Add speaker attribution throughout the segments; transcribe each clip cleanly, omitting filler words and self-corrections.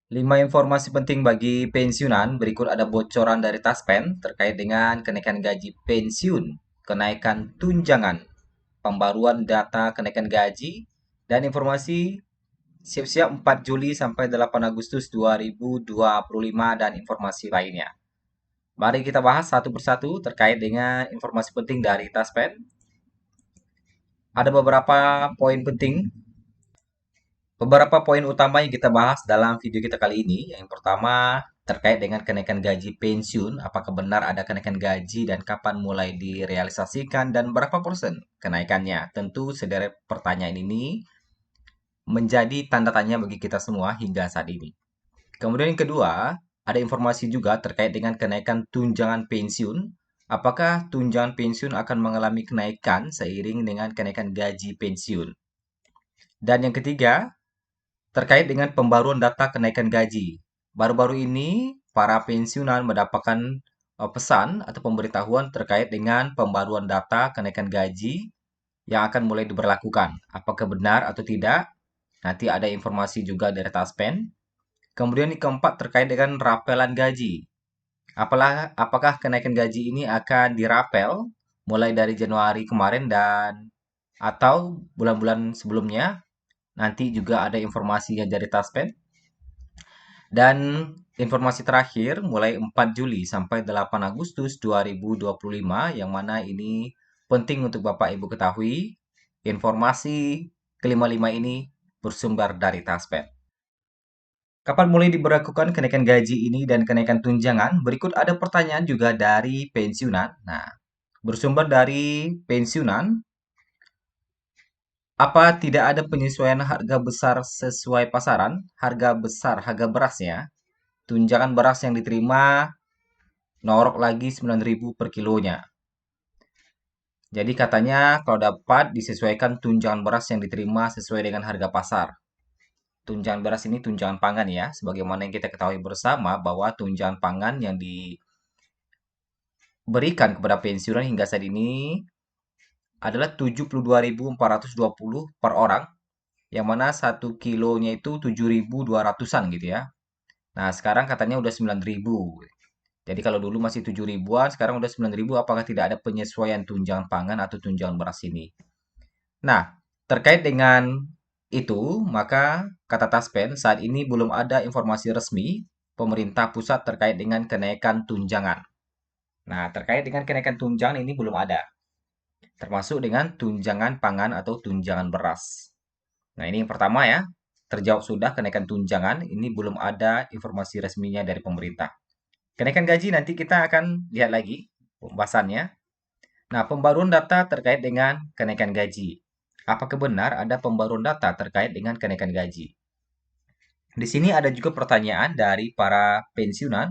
Speaker 1: 5 informasi penting bagi pensiunan. Berikut ada bocoran dari Taspen terkait dengan kenaikan gaji pensiun, kenaikan tunjangan, pembaruan data kenaikan gaji, dan informasi siap-siap 4 Juli sampai 8 Agustus 2025 dan informasi lainnya. Mari kita bahas satu persatu terkait dengan informasi penting dari Taspen. Ada beberapa poin penting. Beberapa poin utama yang kita bahas dalam video kita kali ini. Yang pertama, terkait dengan kenaikan gaji pensiun. Apakah benar ada kenaikan gaji dan kapan mulai direalisasikan dan berapa persen kenaikannya? Tentu sederet pertanyaan ini menjadi tanda tanya bagi kita semua hingga saat ini. Kemudian yang kedua, ada informasi juga terkait dengan kenaikan tunjangan pensiun. Apakah tunjangan pensiun akan mengalami kenaikan seiring dengan kenaikan gaji pensiun? Dan yang ketiga, terkait dengan pembaruan data kenaikan gaji. Baru-baru ini, para pensiunan mendapatkan pesan atau pemberitahuan terkait dengan pembaruan data kenaikan gaji yang akan mulai diberlakukan. Apakah benar atau tidak? Nanti ada informasi juga dari Taspen. Kemudian yang keempat terkait dengan rapelan gaji. Apakah kenaikan gaji ini akan dirapel mulai dari Januari kemarin dan atau bulan-bulan sebelumnya? Nanti juga ada informasinya dari Taspen. Dan informasi terakhir mulai 4 Juli sampai 8 Agustus 2025 yang mana ini penting untuk Bapak Ibu ketahui. Informasi kelima-lima ini bersumber dari Taspen. Kapan mulai diberlakukan kenaikan gaji ini dan kenaikan tunjangan? Berikut ada pertanyaan juga dari pensiunan. Nah, bersumber dari pensiunan, apa tidak ada penyesuaian harga besar sesuai pasaran? Harga besar, harga berasnya. Tunjangan beras yang diterima norok lagi 9.000 per kilonya. Jadi katanya kalau dapat disesuaikan tunjangan beras yang diterima sesuai dengan harga pasar. Tunjangan beras ini tunjangan pangan ya, sebagaimana yang kita ketahui bersama bahwa tunjangan pangan yang diberikan kepada pensiunan hingga saat ini adalah 72.420 per orang, yang mana 1 kilonya itu 7.200-an gitu ya. Nah, sekarang katanya udah 9.000. Jadi kalau dulu masih 7 ribuan, sekarang udah 9 ribu, apakah tidak ada penyesuaian tunjangan pangan atau tunjangan beras ini? Nah, terkait dengan itu, maka kata Taspen, saat ini belum ada informasi resmi pemerintah pusat terkait dengan kenaikan tunjangan. Nah, terkait dengan kenaikan tunjangan ini belum ada, termasuk dengan tunjangan pangan atau tunjangan beras. Nah, ini yang pertama ya, terjawab sudah kenaikan tunjangan, ini belum ada informasi resminya dari pemerintah. Kenaikan gaji nanti kita akan lihat lagi pembahasannya. Nah, pembaruan data terkait dengan kenaikan gaji. Apakah benar ada pembaruan data terkait dengan kenaikan gaji? Di sini ada juga pertanyaan dari para pensiunan.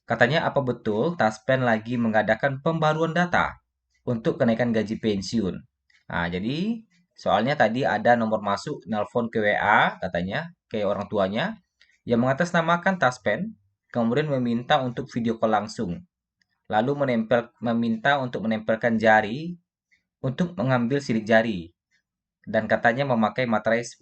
Speaker 1: Katanya apa betul Taspen lagi mengadakan pembaruan data untuk kenaikan gaji pensiun? Nah, jadi soalnya tadi ada nomor masuk nelpon ke WA katanya ke orang tuanya yang mengatasnamakan Taspen, kemudian meminta untuk video call langsung. Lalu meminta untuk menempelkan jari untuk mengambil sidik jari dan katanya memakai materai 10.000.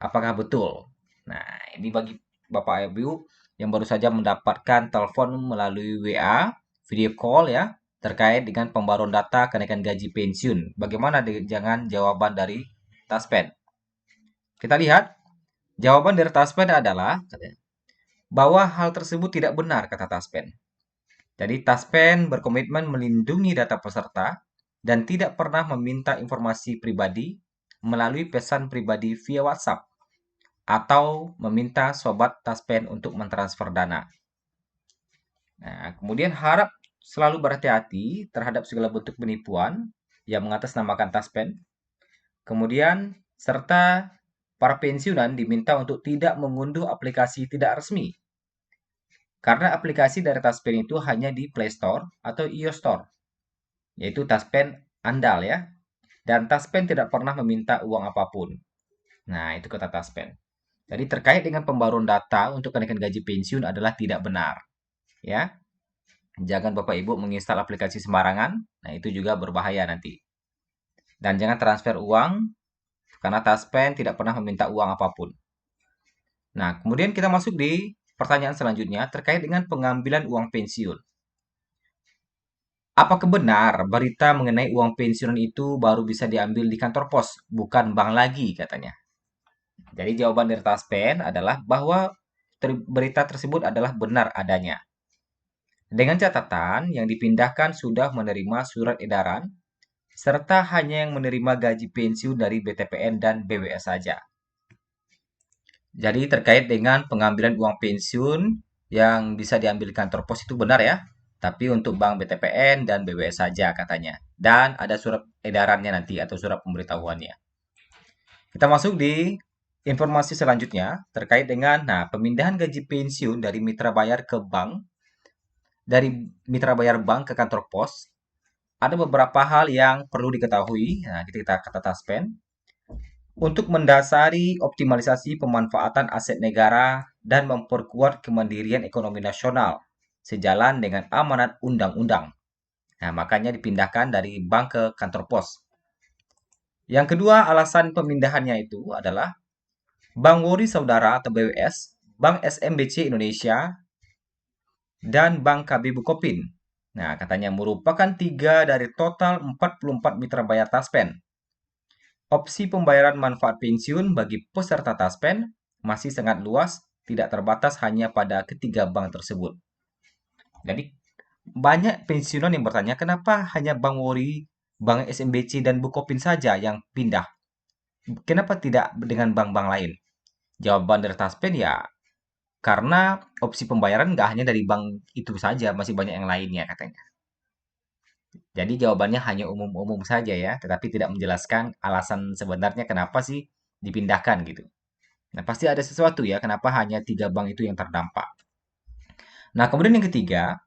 Speaker 1: Apakah betul? Nah, ini bagi Bapak Ibu yang baru saja mendapatkan telepon melalui WA, video call ya, terkait dengan pembaruan data kenaikan gaji pensiun. Bagaimana dengan jawaban dari Taspen? Kita lihat, jawaban dari Taspen adalah bahwa hal tersebut tidak benar, kata Taspen. Jadi Taspen berkomitmen melindungi data peserta dan tidak pernah meminta informasi pribadi melalui pesan pribadi via WhatsApp atau meminta sobat Taspen untuk mentransfer dana. Nah, kemudian harap selalu berhati-hati terhadap segala bentuk penipuan yang mengatasnamakan Taspen. Kemudian serta para pensiunan diminta untuk tidak mengunduh aplikasi tidak resmi. Karena aplikasi dari Taspen itu hanya di Play Store atau iOS Store, yaitu Taspen andal ya. Dan Taspen tidak pernah meminta uang apapun. Nah, itu kata Taspen. Jadi terkait dengan pembaruan data untuk kenaikan gaji pensiun adalah tidak benar. Ya, jangan Bapak Ibu menginstal aplikasi sembarangan. Nah, itu juga berbahaya nanti. Dan jangan transfer uang karena Taspen tidak pernah meminta uang apapun. Nah, kemudian kita masuk di pertanyaan selanjutnya terkait dengan pengambilan uang pensiun. Apakah benar berita mengenai uang pensiun itu baru bisa diambil di kantor pos, bukan bank lagi katanya? Jadi jawaban dari Taspen adalah bahwa berita tersebut adalah benar adanya. Dengan catatan yang dipindahkan sudah menerima surat edaran, serta hanya yang menerima gaji pensiun dari BTPN dan BWS saja. Jadi terkait dengan pengambilan uang pensiun yang bisa diambil di kantor pos itu benar ya. Tapi untuk bank BTPN dan BWS saja katanya. Dan ada surat edarannya nanti atau surat pemberitahuannya. Kita masuk di informasi selanjutnya terkait dengan pemindahan gaji pensiun dari mitra bayar ke bank, dari mitra bayar bank ke kantor pos. Ada beberapa hal yang perlu diketahui. Nah, kita kata taspen. Untuk mendasari optimalisasi pemanfaatan aset negara dan memperkuat kemandirian ekonomi nasional sejalan dengan amanat undang-undang. Nah, makanya dipindahkan dari bank ke kantor pos. Yang kedua, alasan pemindahannya itu adalah Bank Wori Saudara atau BWS, Bank SMBC Indonesia, dan Bank KB Bukopin. Nah, katanya merupakan 3 dari total 44 mitra bayar Taspen. Opsi pembayaran manfaat pensiun bagi peserta Taspen masih sangat luas, tidak terbatas hanya pada ketiga bank tersebut. Jadi, banyak pensiunan yang bertanya, kenapa hanya Bank Wori, Bank SMBC, dan Bukopin saja yang pindah? Kenapa tidak dengan bank-bank lain? Jawaban dari Taspen ya, karena opsi pembayaran nggak hanya dari bank itu saja, masih banyak yang lainnya katanya. Jadi jawabannya hanya umum-umum saja ya, tetapi tidak menjelaskan alasan sebenarnya kenapa sih dipindahkan gitu. Nah, pasti ada sesuatu ya, kenapa hanya 3 bank itu yang terdampak. Nah, kemudian yang ketiga,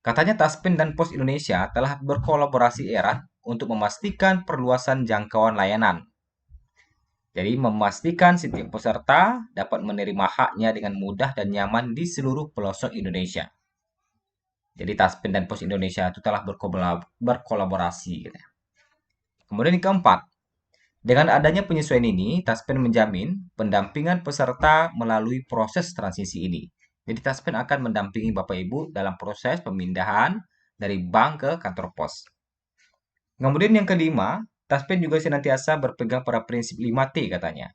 Speaker 1: katanya Taspen dan Pos Indonesia telah berkolaborasi erat untuk memastikan perluasan jangkauan layanan. Jadi, memastikan setiap peserta dapat menerima haknya dengan mudah dan nyaman di seluruh pelosok Indonesia. Jadi, Taspen dan Pos Indonesia itu telah berkolaborasi. Gitu. Kemudian yang keempat, dengan adanya penyesuaian ini, Taspen menjamin pendampingan peserta melalui proses transisi ini. Jadi Taspen akan mendampingi Bapak Ibu dalam proses pemindahan dari bank ke kantor pos. Kemudian yang kelima, Taspen juga senantiasa berpegang pada prinsip 5T katanya.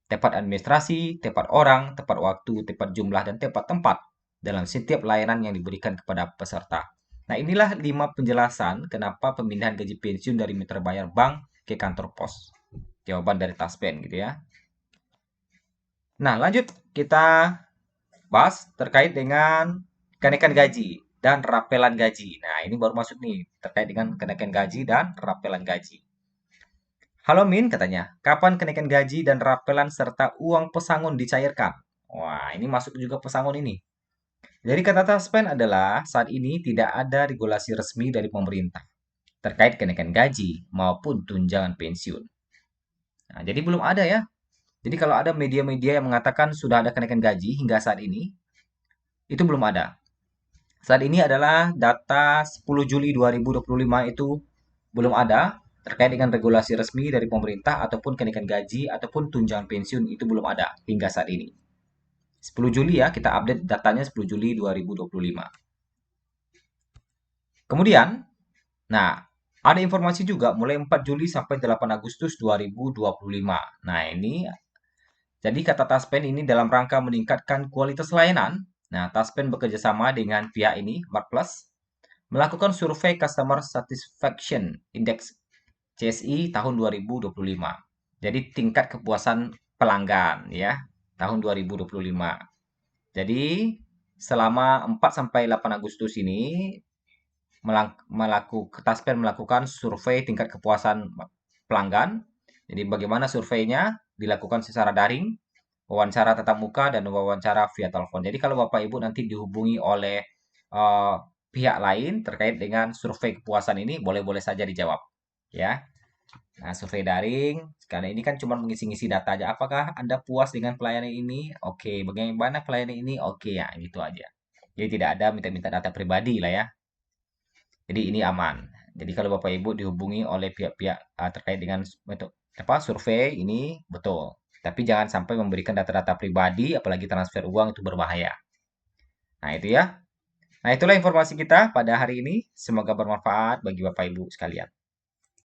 Speaker 1: Tepat administrasi, tepat orang, tepat waktu, tepat jumlah, dan tepat tempat dalam setiap layanan yang diberikan kepada peserta. Nah, inilah 5 penjelasan kenapa pemindahan gaji pensiun dari mitra bayar bank ke kantor pos. Jawaban dari Taspen gitu ya. Nah, lanjut kita bahas terkait dengan kenaikan gaji dan rapelan gaji. Nah, ini baru masuk nih terkait dengan kenaikan gaji dan rapelan gaji. Halo Min, katanya, kapan kenaikan gaji dan rapelan serta uang pesangon dicairkan? Wah, ini masuk juga pesangon ini. Jadi kata Taspen adalah saat ini tidak ada regulasi resmi dari pemerintah terkait kenaikan gaji maupun tunjangan pensiun. Nah, jadi belum ada ya. Jadi kalau ada media-media yang mengatakan sudah ada kenaikan gaji hingga saat ini, itu belum ada. Saat ini adalah data 10 Juli 2025 itu belum ada terkait dengan regulasi resmi dari pemerintah ataupun kenaikan gaji ataupun tunjangan pensiun itu belum ada hingga saat ini. 10 Juli ya, kita update datanya 10 Juli 2025. Kemudian, nah, ada informasi juga mulai 4 Juli sampai 8 Agustus 2025. Nah, ini jadi kata Taspen ini dalam rangka meningkatkan kualitas layanan. Nah, Taspen bekerja sama dengan pihak ini, Markplus, melakukan survei Customer Satisfaction Index CSI tahun 2025. Jadi tingkat kepuasan pelanggan ya, tahun 2025. Jadi selama 4 sampai 8 Agustus ini Taspen melakukan survei tingkat kepuasan pelanggan. Jadi bagaimana surveinya? Dilakukan secara daring, wawancara tatap muka, dan wawancara via telepon. Jadi kalau Bapak Ibu nanti dihubungi oleh uh, pihak lain terkait dengan survei kepuasan ini, boleh-boleh saja dijawab. Ya, nah survei daring, karena ini kan cuma mengisi-ngisi data aja. Apakah Anda puas dengan pelayanan ini? Oke, bagaimana pelayanan ini? Oke ya, gitu aja. Jadi tidak ada minta-minta data pribadi lah ya. Jadi ini aman. Jadi kalau Bapak Ibu dihubungi oleh pihak-pihak terkait dengan survei ini betul. Tapi jangan sampai memberikan data-data pribadi, apalagi transfer uang itu berbahaya. Nah, itu ya. Nah, itulah informasi kita pada hari ini. Semoga bermanfaat bagi Bapak Ibu sekalian.